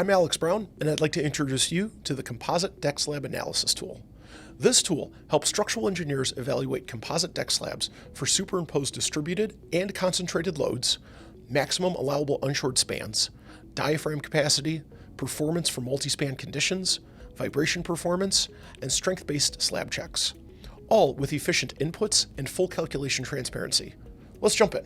I'm Alex Brown, and I'd like to introduce you to the Composite Deck Slab Analysis tool. This tool helps structural engineers evaluate composite deck slabs for superimposed distributed and concentrated loads, maximum allowable unshored spans, diaphragm capacity, performance for multi-span conditions, vibration performance, and strength-based slab checks, all with efficient inputs and full calculation transparency. Let's jump in.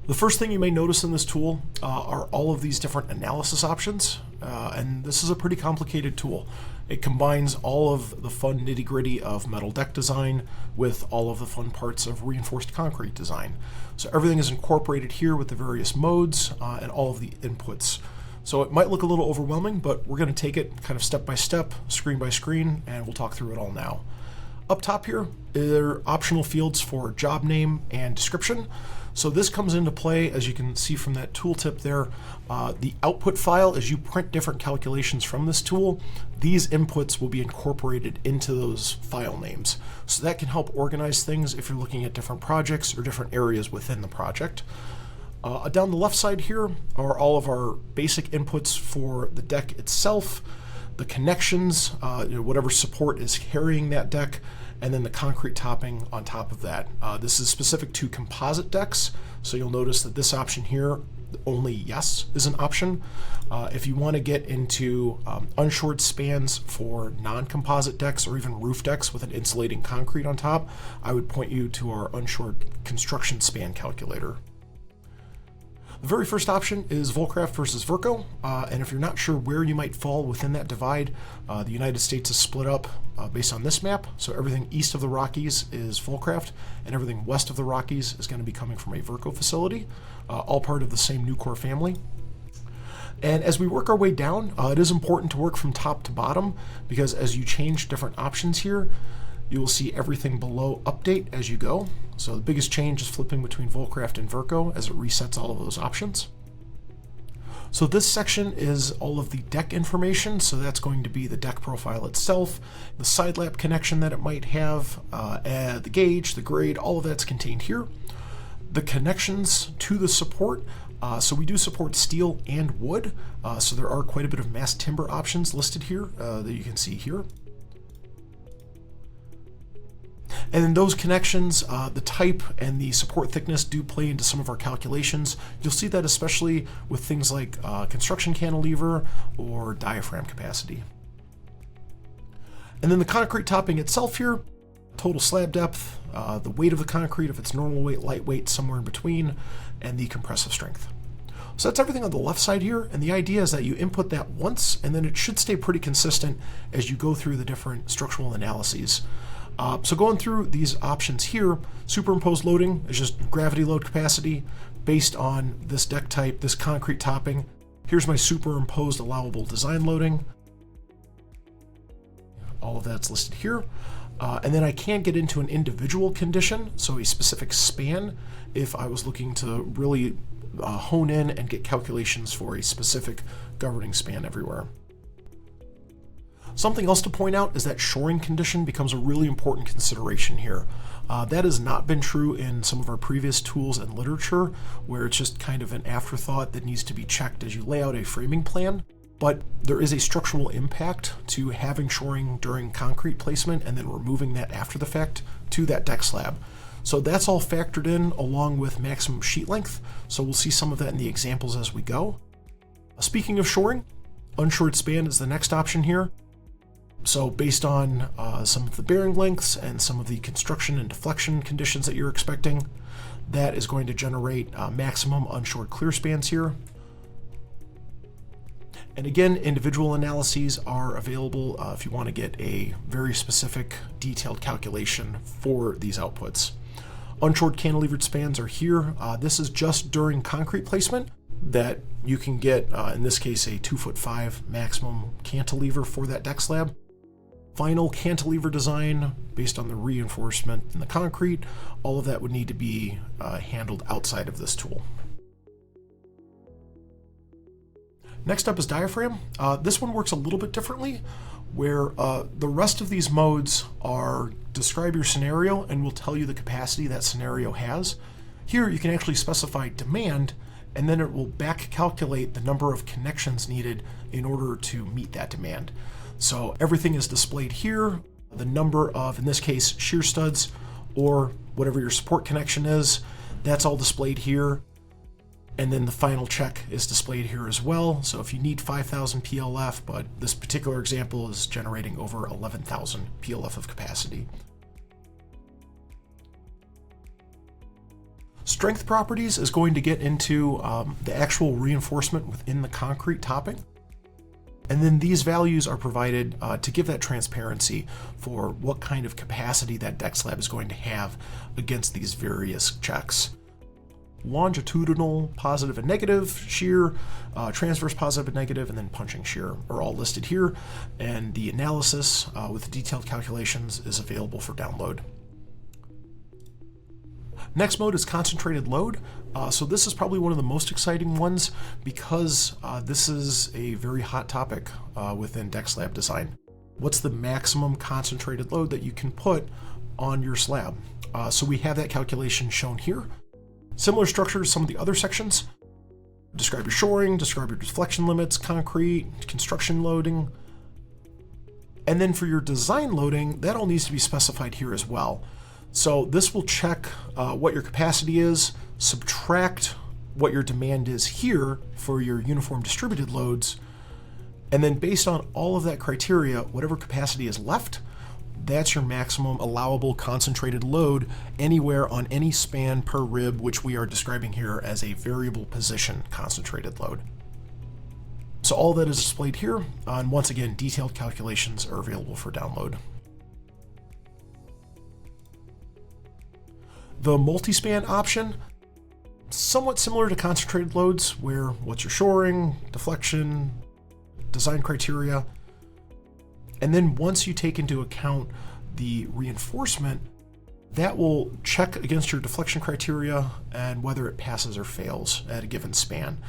The first thing you may notice in this tool are all of these different analysis options, and this is a pretty complicated tool. It combines all of the fun nitty-gritty of metal deck design with all of the fun parts of reinforced concrete design. So everything is incorporated here with the various modes and all of the inputs. So it might look a little overwhelming, but we're going to take it kind of step by step, screen by screen, and we'll talk through it all now. Up top here, there are optional fields for job name and description. So this comes into play, as you can see from that tooltip there. The output file, as you print different calculations from this tool, these inputs will be incorporated into those file names. So that can help organize things if you're looking at different projects or different areas within the project. Down the left side here are all of our basic inputs for the deck itself, the connections, whatever support is carrying that deck, and then the concrete topping on top of that. This is specific to composite decks, so you'll notice that this option here, only yes is an option. If you want to get into unshored spans for non-composite decks or even roof decks with an insulating concrete on top, I would point you to our unshored construction span calculator. The very first option is Vulcraft versus Verco, and if you're not sure where you might fall within that divide, the United States is split up based on this map. So everything east of the Rockies is Vulcraft, and everything west of the Rockies is going to be coming from a Verco facility, all part of the same Nucor family. And as we work our way down, it is important to work from top to bottom, because as you change different options here, you will see everything below update as you go. So the biggest change is flipping between Vulcraft and Verco as it resets all of those options. So this section is all of the deck information. So that's going to be the deck profile itself, the side lap connection that it might have, the gauge, the grade, all of that's contained here. The connections to the support. So we do support steel and wood. So there are quite a bit of mass timber options listed here that you can see here. And then those connections, the type and the support thickness do play into some of our calculations. You'll see that especially with things like construction cantilever or diaphragm capacity. And then the concrete topping itself here, total slab depth, the weight of the concrete, if it's normal weight, lightweight, somewhere in between, and the compressive strength. So that's everything on the left side here, and the idea is that you input that once, and then it should stay pretty consistent as you go through the different structural analyses. So going through these options here, superimposed loading is just gravity load capacity based on this deck type, this concrete topping. Here's my superimposed allowable design loading. All of that's listed here. And then I can get into an individual condition, so a specific span, if I was looking to really hone in and get calculations for a specific governing span everywhere. Something else to point out is that shoring condition becomes a really important consideration here. That has not been true in some of our previous tools and literature, where it's just kind of an afterthought that needs to be checked as you lay out a framing plan. But there is a structural impact to having shoring during concrete placement and then removing that after the fact to that deck slab. So that's all factored in along with maximum sheet length. So we'll see some of that in the examples as we go. Speaking of shoring, unshored span is the next option here. So based on some of the bearing lengths and some of the construction and deflection conditions that you're expecting, that is going to generate maximum unshored clear spans here. And again, individual analyses are available if you want to get a very specific detailed calculation for these outputs. Unshored cantilevered spans are here. This is just during concrete placement that you can get, in this case, a 2'5" maximum cantilever for that deck slab. Final cantilever design based on the reinforcement in the concrete, all of that would need to be handled outside of this tool. Next up is diaphragm. This one works a little bit differently, where the rest of these modes are describe your scenario and will tell you the capacity that scenario has. Here you can actually specify demand and then it will back calculate the number of connections needed in order to meet that demand. So everything is displayed here, the number of, in this case, shear studs or whatever your support connection is, that's all displayed here. And then the final check is displayed here as well. So if you need 5,000 PLF, but this particular example is generating over 11,000 PLF of capacity. Strength properties is going to get into the actual reinforcement within the concrete topping. And then these values are provided to give that transparency for what kind of capacity that deck slab is going to have against these various checks. Longitudinal positive and negative shear, transverse positive and negative, and then punching shear are all listed here. And the analysis with detailed calculations is available for download. Next mode is concentrated load. So this is probably one of the most exciting ones because this is a very hot topic within deck slab design. What's the maximum concentrated load that you can put on your slab? So we have that calculation shown here. Similar structure to some of the other sections. Describe your shoring, describe your deflection limits, concrete, construction loading. And then for your design loading, that all needs to be specified here as well. So this will check what your capacity is, subtract what your demand is here for your uniform distributed loads, and then based on all of that criteria, whatever capacity is left, that's your maximum allowable concentrated load anywhere on any span per rib, which we are describing here as a variable position concentrated load. So all that is displayed here, and once again, detailed calculations are available for download. The multi-span option, somewhat similar to concentrated loads, where what's your shoring, deflection, design criteria, and then once you take into account the reinforcement, that will check against your deflection criteria and whether it passes or fails at a given span.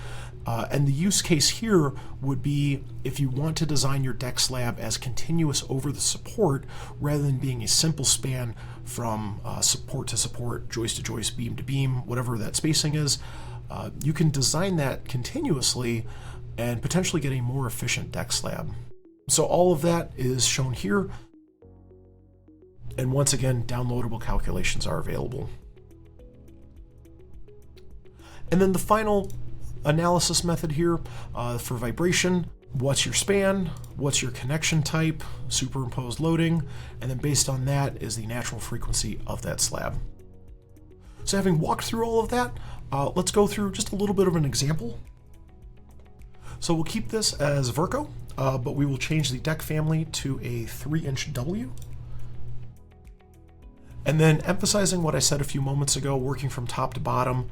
And the use case here would be if you want to design your deck slab as continuous over the support rather than being a simple span from support to support, joist to joist, beam to beam, whatever that spacing is. You can design that continuously and potentially get a more efficient deck slab. So all of that is shown here. And once again, downloadable calculations are available. And then the final analysis method here for vibration, what's your span, what's your connection type, superimposed loading, and then based on that is the natural frequency of that slab. So having walked through all of that, let's go through just a little bit of an example. So we'll keep this as Verco, but we will change the deck family to a 3-inch W. And then emphasizing what I said a few moments ago, working from top to bottom,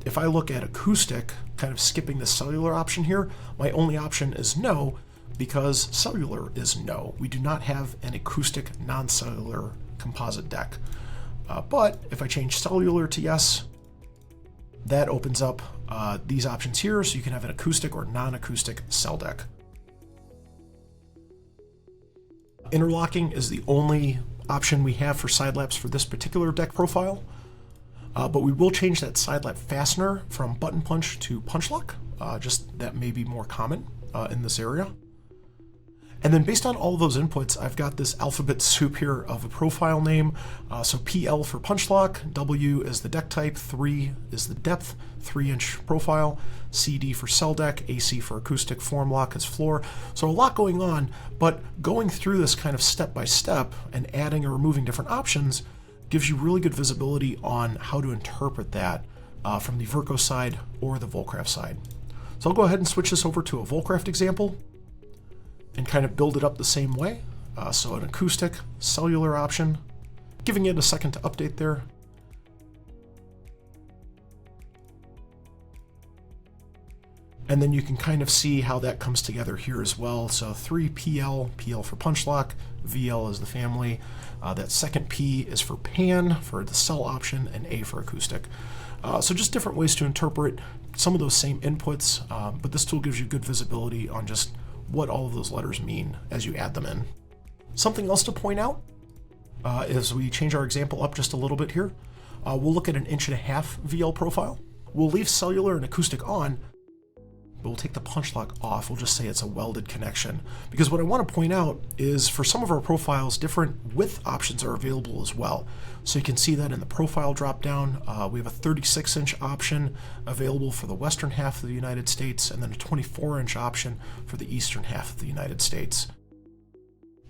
if I look at acoustic, kind of skipping the cellular option here, my only option is no, because cellular is no. We do not have an acoustic non-cellular composite deck. But if I change cellular to yes, that opens up these options here, so you can have an acoustic or non-acoustic cell deck. Interlocking is the only option we have for side laps for this particular deck profile. But we will change that side lap fastener from button punch to punch lock. Just that may be more common in this area. And then based on all of those inputs, I've got this alphabet soup here of a profile name. So PL for punch lock, W is the deck type, 3 is the depth, 3-inch profile, CD for cell deck, AC for acoustic, form lock is floor. So a lot going on, but going through this kind of step by step and adding or removing different options gives you really good visibility on how to interpret that from the Verco side or the Vulcraft side. So I'll go ahead and switch this over to a Vulcraft example and kind of build it up the same way. So an acoustic, cellular option, giving it a second to update there. And then you can kind of see how that comes together here as well. So 3PL, PL for punch lock, VL is the family. That second P is for pan for the cell option, and A for acoustic. So just different ways to interpret some of those same inputs, but this tool gives you good visibility on just what all of those letters mean as you add them in. Something else to point out is we change our example up just a little bit here. We'll look at an 1.5 VL profile. We'll leave cellular and acoustic on, but we'll take the punch lock off. We'll just say it's a welded connection. Because what I want to point out is for some of our profiles, different width options are available as well. So you can see that in the profile drop down, we have a 36-inch option available for the western half of the United States, and then a 24-inch option for the eastern half of the United States.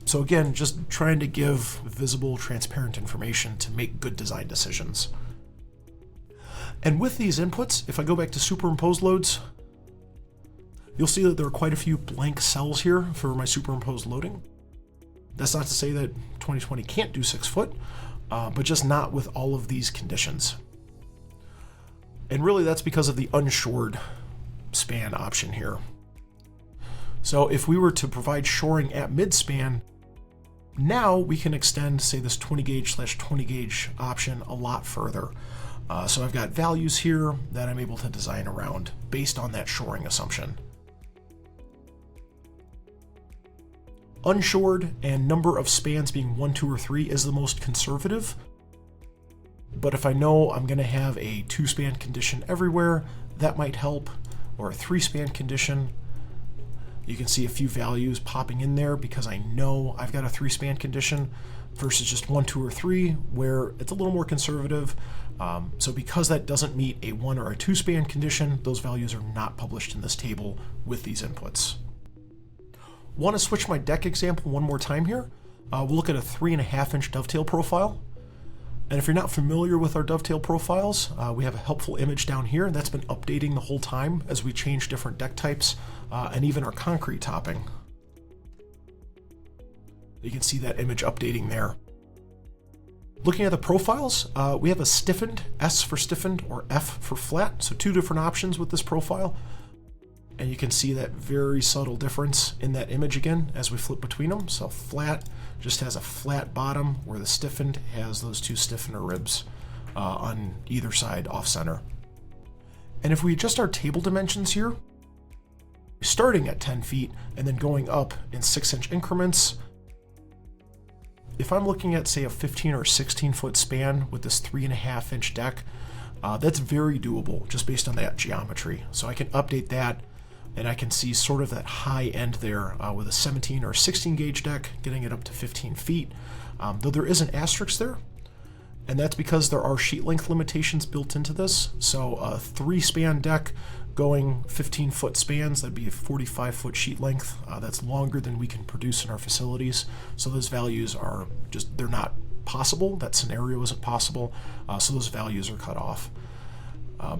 So again, just trying to give visible, transparent information to make good design decisions. And with these inputs, if I go back to superimposed loads, you'll see that there are quite a few blank cells here for my superimposed loading. That's not to say that 2020 can't do 6 foot, but just not with all of these conditions. And really that's because of the unshored span option here. So if we were to provide shoring at mid-span, now we can extend, say, this 20 gauge/20 gauge option a lot further. So I've got values here that I'm able to design around based on that shoring assumption. Unshored and number of spans being 1, 2, or 3 is the most conservative. But if I know I'm going to have a 2-span condition everywhere, that might help, or a 3-span condition. You can see a few values popping in there because I know I've got a 3-span condition versus just 1, 2, or 3, where it's a little more conservative. So because that doesn't meet a 1 or a 2-span condition, those values are not published in this table with these inputs. Want to switch my deck example one more time here. We'll look at a 3.5-inch dovetail profile. And if you're not familiar with our dovetail profiles, we have a helpful image down here that's been updating the whole time as we change different deck types and even our concrete topping. You can see that image updating there. Looking at the profiles, we have a stiffened, S for stiffened, or F for flat, so 2 different options with this profile. And you can see that very subtle difference in that image again as we flip between them. So flat just has a flat bottom, where the stiffened has those 2 stiffener ribs on either side off center. And if we adjust our table dimensions here, starting at 10 feet and then going up in 6-inch increments, if I'm looking at, say, a 15 or 16 foot span with this 3.5-inch deck, that's very doable just based on that geometry. So I can update that, and I can see sort of that high end there with a 17 or 16 gauge deck, getting it up to 15 feet. Though there is an asterisk there, and that's because there are sheet length limitations built into this. So a 3-span deck going 15-foot spans, that'd be a 45-foot sheet length. That's longer than we can produce in our facilities. So those values are just, they're not possible. That scenario isn't possible. So those values are cut off.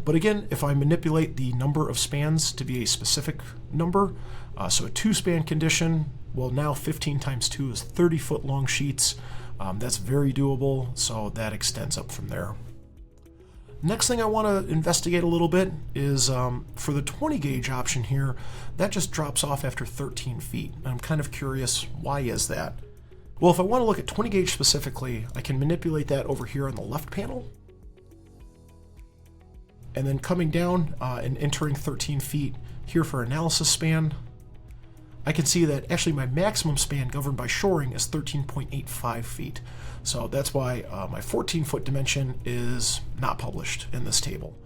But again, if I manipulate the number of spans to be a specific number, so a 2-span condition, well, now 15 times 2 is 30-foot long sheets. That's very doable, so that extends up from there. Next thing I want to investigate a little bit is for the 20 gauge option here, that just drops off after 13 feet. I'm kind of curious, why is that? Well, if I want to look at 20 gauge specifically, I can manipulate that over here on the left panel. And then coming down and entering 13 feet here for analysis span, I can see that actually my maximum span governed by shoring is 13.85 feet. So that's why my 14-foot dimension is not published in this table.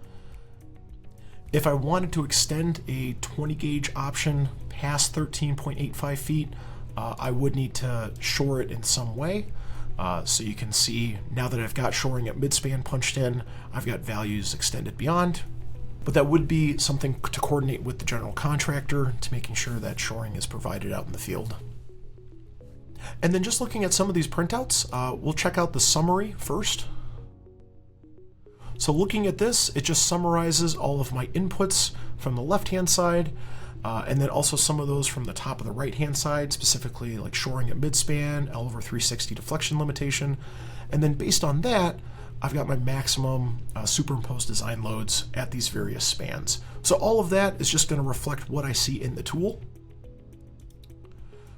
If I wanted to extend a 20 gauge option past 13.85 feet, I would need to shore it in some way. So you can see now that I've got shoring at midspan punched in, I've got values extended beyond. But that would be something to coordinate with the general contractor to making sure that shoring is provided out in the field. And then just looking at some of these printouts, we'll check out the summary first. So looking at this, it just summarizes all of my inputs from the left-hand side, and then also some of those from the top of the right-hand side, specifically like shoring at midspan, L over 360 deflection limitation. And then based on that, I've got my maximum superimposed design loads at these various spans. So all of that is just going to reflect what I see in the tool.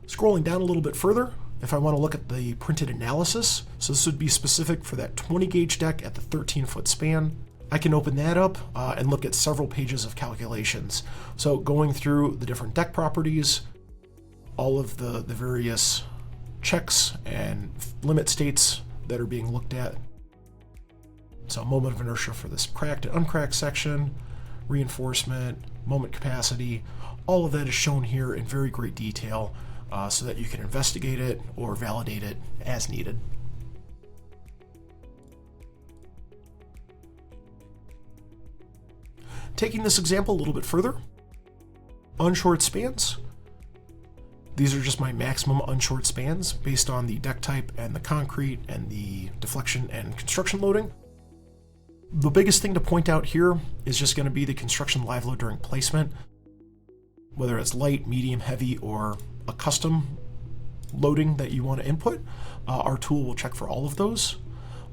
Scrolling down a little bit further, if I want to look at the printed analysis, so this would be specific for that 20 gauge deck at the 13-foot span, I can open that up and look at several pages of calculations. So going through the different deck properties, all of the various checks and limit states that are being looked at. So moment of inertia for this cracked and uncracked section, reinforcement, moment capacity, all of that is shown here in very great detail so that you can investigate it or validate it as needed. Taking this example a little bit further, unshored spans. These are just my maximum unshored spans based on the deck type and the concrete and the deflection and construction loading. The biggest thing to point out here is just going to be the construction live load during placement, whether it's light, medium, heavy, or a custom loading that you want to input. Our tool will check for all of those.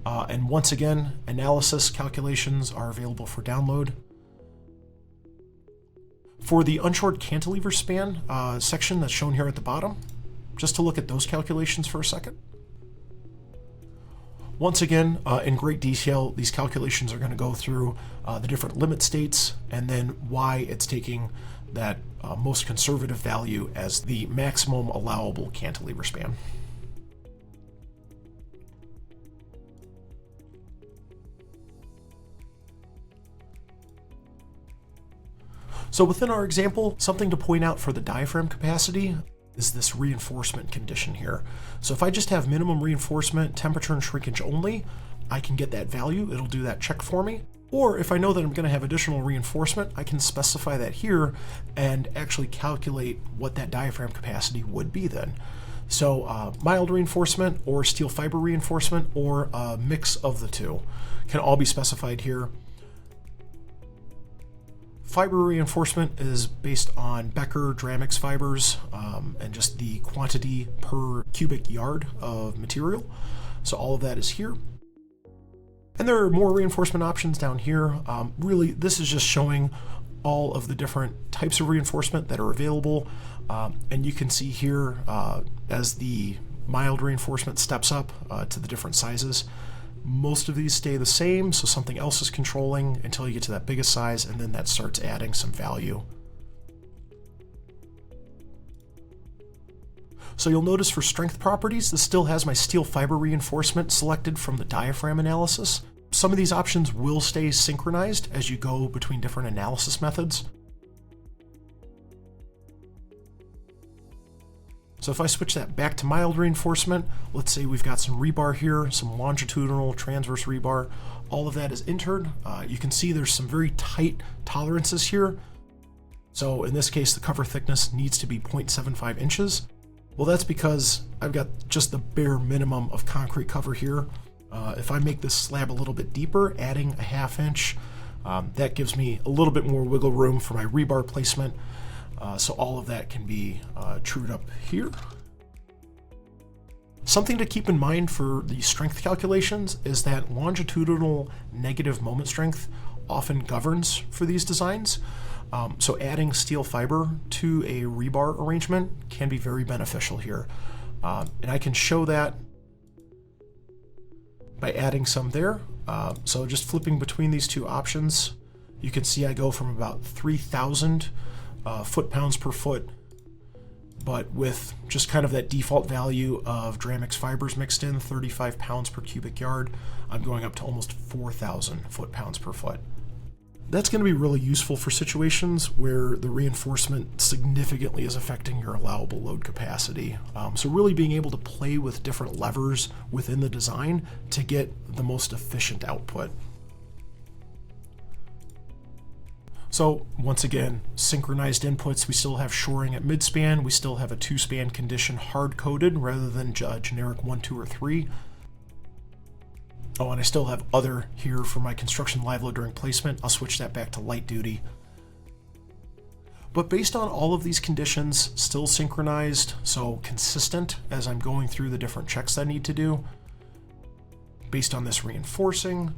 And once again, analysis calculations are available for download. For the unshored cantilever span section that's shown here at the bottom, just to look at those calculations for a second. Once again, in great detail, these calculations are going to go through the different limit states and then why it's taking that most conservative value as the maximum allowable cantilever span. So within our example, something to point out for the diaphragm capacity is this reinforcement condition here. So if I just have minimum reinforcement, temperature and shrinkage only, I can get that value. It'll do that check for me. Or if I know that I'm going to have additional reinforcement, I can specify that here and actually calculate what that diaphragm capacity would be then. So mild reinforcement or steel fiber reinforcement or a mix of the two can all be specified here. Fiber reinforcement is based on Becker Dramix fibers and just the quantity per cubic yard of material. So all of that is here. And there are more reinforcement options down here. Really, this is just showing all of the different types of reinforcement that are available. And you can see here as the mild reinforcement steps up to the different sizes, most of these stay the same, so something else is controlling until you get to that biggest size, and then that starts adding some value. So you'll notice for strength properties, this still has my steel fiber reinforcement selected from the diaphragm analysis. Some of these options will stay synchronized as you go between different analysis methods. So if I switch that back to mild reinforcement, let's say we've got some rebar here, some longitudinal transverse rebar, all of that is entered. You can see there's some very tight tolerances here. So in this case, the cover thickness needs to be 0.75 inches. Well, that's because I've got just the bare minimum of concrete cover here. If I make this slab a little bit deeper, adding a ½ inch, that gives me a little bit more wiggle room for my rebar placement. So all of that can be trued up here. Something to keep in mind for the strength calculations is that longitudinal negative moment strength often governs for these designs. So adding steel fiber to a rebar arrangement can be very beneficial here. And I can show that by adding some there. So just flipping between these two options, you can see I go from about 3,000 foot-pounds per foot, but with just kind of that default value of Dramix fibers mixed in, 35 pounds per cubic yard, I'm going up to almost 4,000 foot-pounds per foot. That's going to be really useful for situations where the reinforcement significantly is affecting your allowable load capacity. So really being able to play with different levers within the design to get the most efficient output. So once again, synchronized inputs, we still have shoring at midspan, we still have a 2-span condition hard-coded rather than generic 1, 2, or 3. Oh, and I still have other here for my construction live load during placement. I'll switch that back to light duty. But based on all of these conditions, still synchronized, so consistent as I'm going through the different checks that I need to do, based on this reinforcing,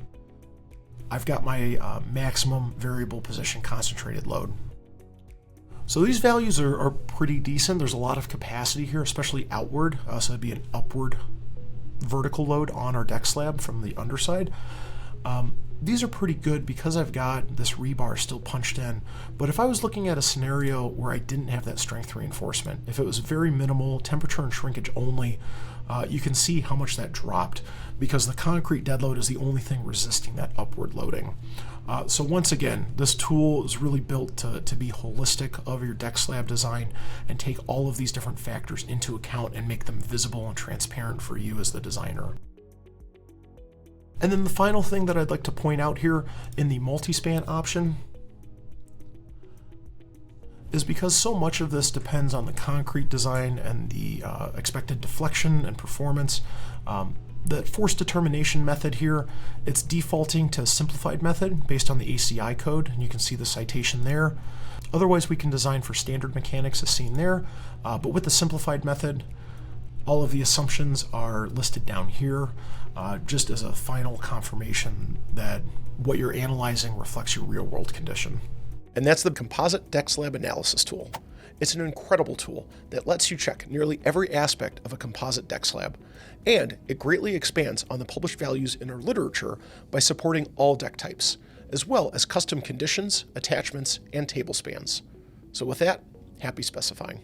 I've got my maximum variable position concentrated load. So these values are pretty decent. There's a lot of capacity here, especially outward. So it'd be an upward vertical load on our deck slab from the underside. These are pretty good because I've got this rebar still punched in. But if I was looking at a scenario where I didn't have that strength reinforcement, if it was very minimal, temperature and shrinkage only, you can see how much that dropped because the concrete dead load is the only thing resisting that upward loading. So once again, this tool is really built to be holistic of your deck slab design and take all of these different factors into account and make them visible and transparent for you as the designer. And then the final thing that I'd like to point out here in the multi-span option is because so much of this depends on the concrete design and the expected deflection and performance. The force determination method here, it's defaulting to simplified method based on the ACI code, and you can see the citation there. Otherwise, we can design for standard mechanics as seen there, but with the simplified method, all of the assumptions are listed down here, just as a final confirmation that what you're analyzing reflects your real-world condition. And that's the Composite Deck Slab Analysis tool. It's an incredible tool that lets you check nearly every aspect of a composite deck slab, and it greatly expands on the published values in our literature by supporting all deck types, as well as custom conditions, attachments, and table spans. So with that, happy specifying.